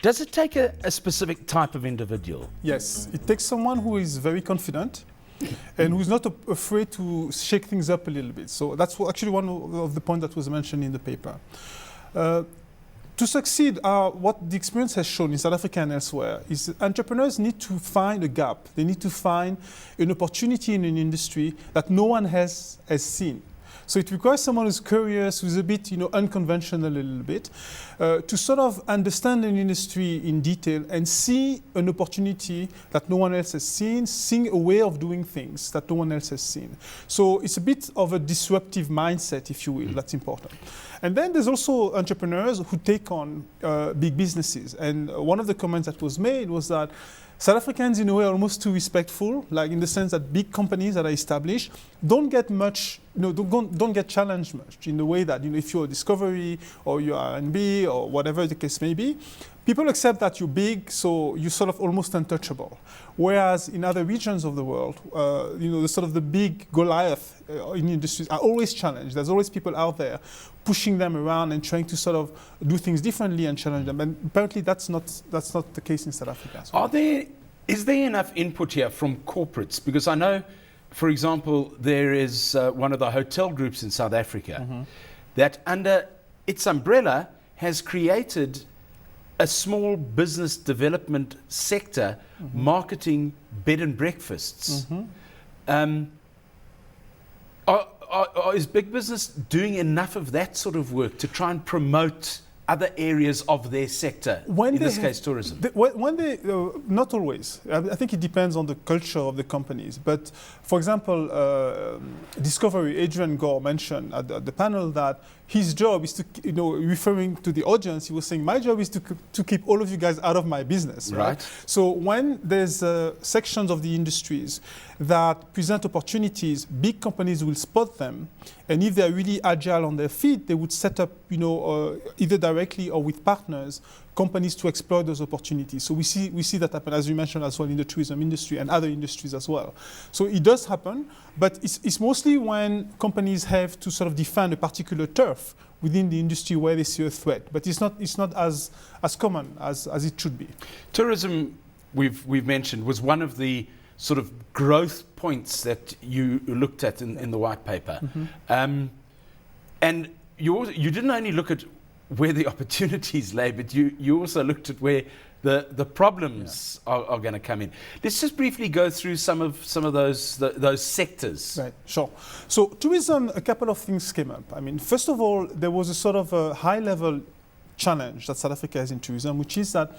Does it take a specific type of individual? Yes, it takes someone who is very confident and who's not afraid to shake things up a little bit. So that's actually one of the points that was mentioned in the paper. To succeed, what the experience has shown in South Africa and elsewhere is entrepreneurs need to find a gap. They need to find an opportunity in an industry that no one has seen. So it requires someone who's curious, who's a bit, unconventional a little bit, to sort of understand an industry in detail and see an opportunity that no one else has seen, seeing a way of doing things that no one else has seen. So it's a bit of a disruptive mindset, if you will, that's important. And then there's also entrepreneurs who take on big businesses. And one of the comments that was made was that South Africans, in a way, are almost too respectful, like in the sense that big companies that are established don't get much, don't get challenged much in the way that, if you're a Discovery or you're R&B or whatever the case may be, people accept that you're big, so you're sort of almost untouchable. Whereas in other regions of the world, the sort of the big Goliath in industries are always challenged. There's always people out there pushing them around and trying to sort of do things differently and challenge them. And apparently that's not the case in South Africa. So Is there enough input here from corporates? Because I know, for example, there is one of the hotel groups in South Africa that under its umbrella has created a small business development sector marketing bed and breakfasts. Is big business doing enough of that sort of work to try and promote other areas of their sector, in this case tourism? Not always. I think it depends on the culture of the companies. But for example, Discovery, Adrian Gore mentioned at the panel that his job is to, referring to the audience, he was saying, my job is to keep all of you guys out of my business. Right? So when there's sections of the industries that present opportunities, big companies will spot them. And if they're really agile on their feet, they would set up, either directly or with partners, companies to exploit those opportunities. So we see that happen, as you mentioned as well, in the tourism industry and other industries as well. So it does happen, but it's mostly when companies have to sort of defend a particular turf within the industry where they see a threat. But it's not as common as it should be. Tourism, we've mentioned, was one of the sort of growth points that you looked at in the white paper. And you didn't only look at where the opportunities lay, but you also looked at where the problems are going to come in. Let's just briefly go through some of those sectors. Right, sure. So tourism, a couple of things came up. I mean, first of all, there was a sort of a high-level challenge that South Africa has in tourism, which is that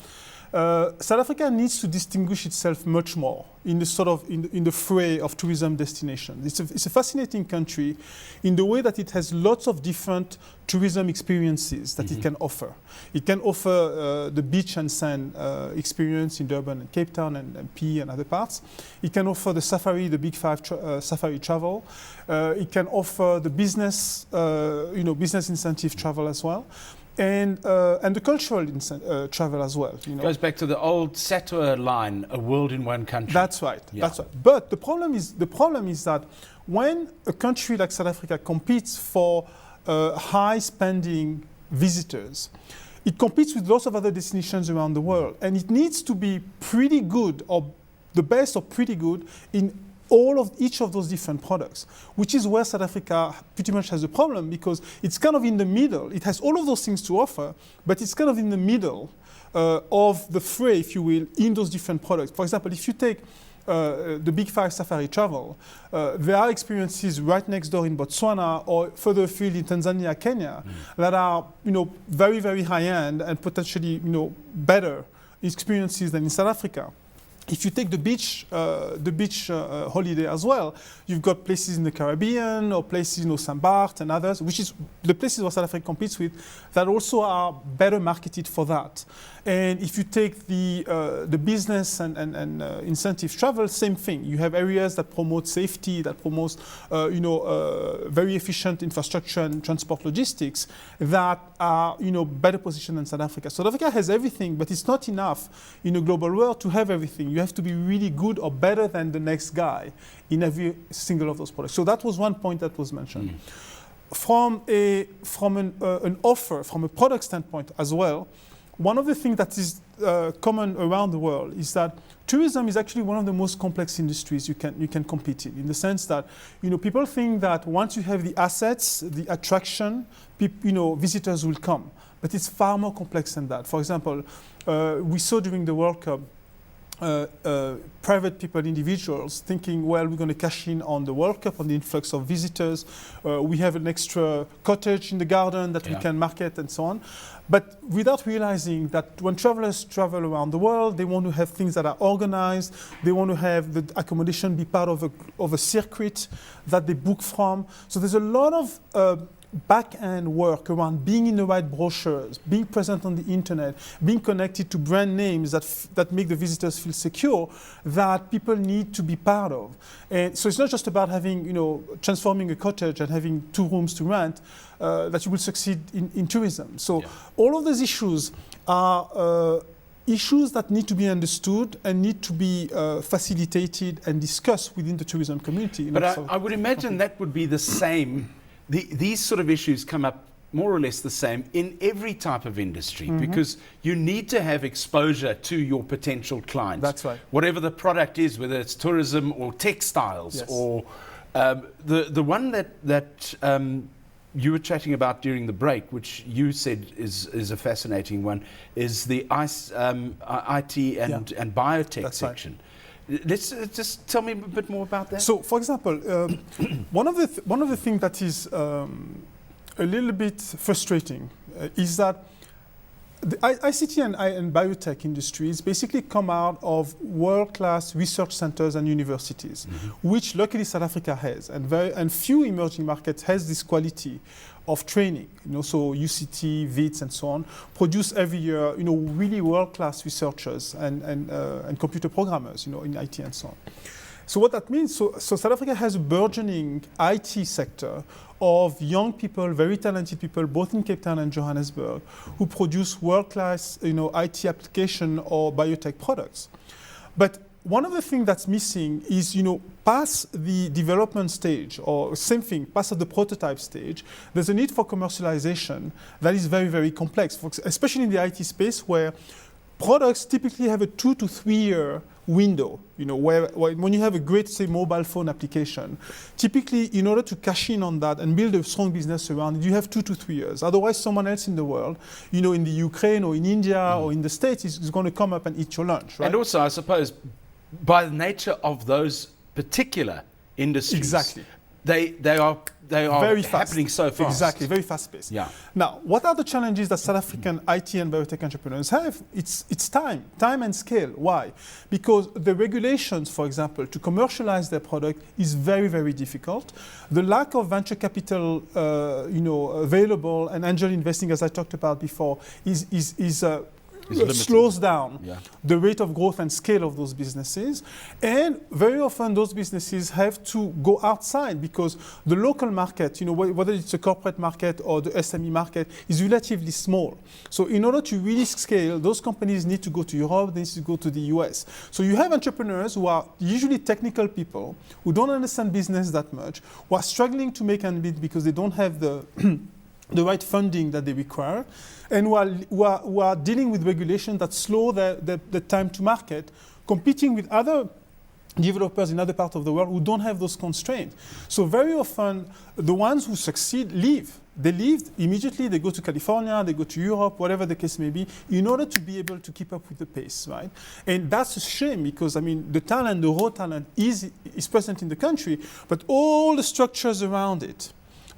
South Africa needs to distinguish itself much more in the sort of in the fray of tourism destinations. It's a fascinating country in the way that it has lots of different tourism experiences that it can offer. It can offer the beach and sand experience in Durban and Cape Town and PE and other parts. It can offer the safari, the Big Five safari travel. It can offer the business, business incentive travel as well. And the cultural travel as well. Goes back to the old Sator line, a world in one country. That's right. Yeah. That's right. But the problem is that when a country like South Africa competes for high spending visitors, it competes with lots of other destinations around the world, and it needs to be pretty good, or the best or pretty good in each of those different products, which is where South Africa pretty much has a problem, because it's kind of in the middle. It has all of those things to offer, but it's kind of in the middle of the fray, if you will, in those different products. For example, if you take the Big Five safari travel, there are experiences right next door in Botswana or further afield in Tanzania, Kenya, that are very, very high-end and potentially better experiences than in South Africa. If you take the beach holiday as well, you've got places in the Caribbean or places, St. Barth and others, which is the places where South Africa competes with, that also are better marketed for that. And if you take the business and incentive travel, same thing. You have areas that promote safety, that promotes very efficient infrastructure and transport logistics that are better positioned than South Africa. South Africa has everything, but it's not enough in a global world to have everything. You have to be really good or better than the next guy in every single of those products. So that was one point that was mentioned. From an offer, from a product standpoint as well, one of the things that is common around the world is that tourism is actually one of the most complex industries you can compete in the sense that, people think that once you have the assets, the attraction, visitors will come. But it's far more complex than that. For example, we saw during the World Cup, private people, individuals, thinking, well, we're going to cash in on the World Cup, on the influx of visitors. We have an extra cottage in the garden that we can market and so on. But without realizing that when travelers travel around the world, they want to have things that are organized. They want to have the accommodation be part of a circuit that they book from. So there's a lot of back-end work around being in the right brochures, being present on the internet, being connected to brand names that make the visitors feel secure, that people need to be part of. And so it's not just about having, transforming a cottage and having 2 rooms to rent, that you will succeed in tourism. So all of those issues are issues that need to be understood and need to be facilitated and discussed within the tourism community. But I would imagine that would be the same. These sort of issues come up more or less the same in every type of industry because you need to have exposure to your potential clients. That's right. Whatever the product is, whether it's tourism or textiles or the one that you were chatting about during the break, which you said is a fascinating one, is the IT and biotech section. Right. Let's just tell me a bit more about that. So, for example, one of the things that is a little bit frustrating is that the ICT and biotech industries basically come out of world-class research centers and universities, which luckily South Africa has, and few emerging markets has this quality of training. So UCT, WITS, and so on produce every year, really world-class researchers and computer programmers, in IT and so on. So what that means, so South Africa has a burgeoning IT sector of young people, very talented people, both in Cape Town and Johannesburg, who produce world-class, IT application or biotech products. But one of the things that's missing is, past the development stage, or same thing, past the prototype stage, there's a need for commercialization that is very, very complex, especially in the IT space where products typically have a 2 to 3 year window, where when you have a great, say, mobile phone application, typically in order to cash in on that and build a strong business around it, you have 2 to 3 years. Otherwise, someone else in the world, in the Ukraine or in India or in the States is going to come up and eat your lunch, right? And also, I suppose, by the nature of those particular industries, exactly, they are very fast. Happening so fast. Exactly, very fast paced. Yeah. Now, what are the challenges that South African IT and biotech entrepreneurs have? It's time and scale. Why? Because the regulations, for example, to commercialize their product is very, very difficult. The lack of venture capital, available and angel investing, as I talked about before, slows down the rate of growth and scale of those businesses. And very often those businesses have to go outside because the local market, whether it's a corporate market or the SME market, is relatively small. So in order to really scale, those companies need to go to Europe, they need to go to the US. So you have entrepreneurs who are usually technical people, who don't understand business that much, who are struggling to make ends meet because they don't have the right funding that they require, and who are dealing with regulations that slow the time to market, competing with other developers in other parts of the world who don't have those constraints. So very often, the ones who succeed leave. They leave immediately, they go to California, they go to Europe, whatever the case may be, in order to be able to keep up with the pace, right? And that's a shame because, the talent, the raw talent is present in the country, but all the structures around it,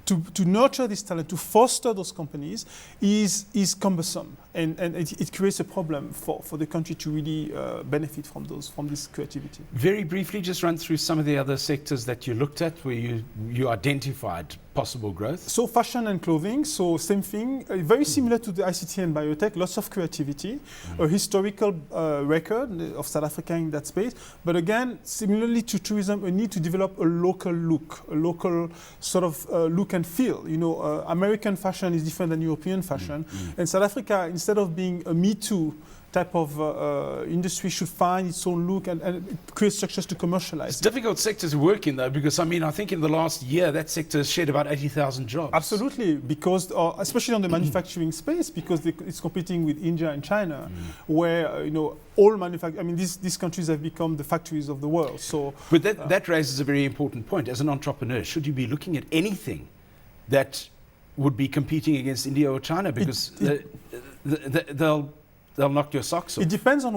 to nurture this talent, to foster those companies is cumbersome, and it creates a problem for the country to really benefit from this creativity. Very briefly, just run through some of the other sectors that you looked at where you identified possible growth. So fashion and clothing, so same thing, very similar to the ICT and biotech, lots of creativity, a historical record of South Africa in that space, but again, similarly to tourism, a need to develop a local look, a local sort of look and feel. American fashion is different than European fashion, and South Africa, in instead of being a Me Too type of industry, should find its own look and create structures to commercialize. It's difficult sector to work in, though, because I think in the last year that sector has shed about 80,000 jobs. Absolutely, because especially on the manufacturing space, because it's competing with India and China, where all these countries have become the factories of the world. So, but that raises a very important point. As an entrepreneur, should you be looking at anything that would be competing against India or China, because they'll knock your socks off? It depends on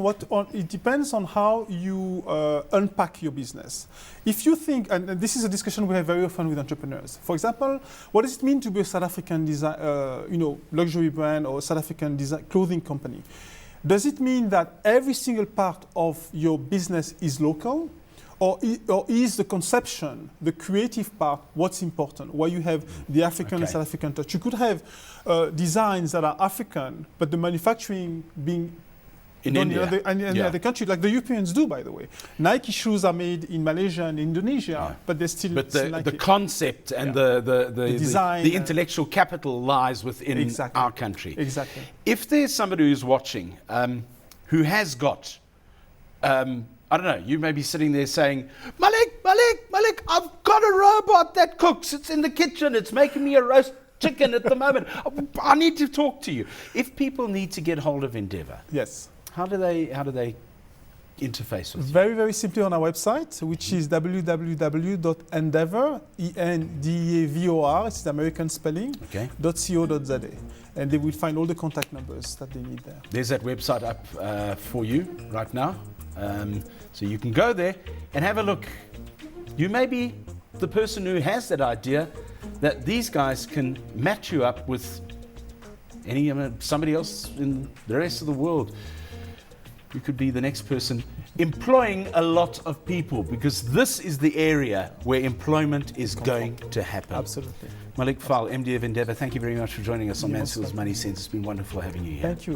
it depends on how you unpack your business. If you think, and this is a discussion we have very often with entrepreneurs. For example, what does it mean to be a South African luxury brand or South African clothing company? Does it mean that every single part of your business is local? Or is the conception, the creative part, what's important? Where you have the African and South African touch. You could have designs that are African, but the manufacturing being in India, in other countries, like the Europeans do, by the way. Nike shoes are made in Malaysia and Indonesia, but they're still. But the concept and the design, the intellectual capital lies within our country. Exactly. If there's somebody who's watching who has got I don't know, you may be sitting there saying, Malik, I've got a robot that cooks. It's in the kitchen. It's making me a roast chicken at the moment. I need to talk to you. If people need to get hold of Endeavour, yes, how do they interface with you? Very, very simply on our website, which is www.endeavour, ENDEAVOR, it's the American spelling, .co.za. And they will find all the contact numbers that they need there. There's that website up for you right now. So you can go there and have a look. You may be the person who has that idea that these guys can match you up with somebody else in the rest of the world. You could be the next person employing a lot of people, because this is the area where employment is going to happen. Absolutely. Malik Fal, MD of Endeavour, thank you very much for joining us on Mansfield's Money Sense. It's been wonderful having you here. Thank you.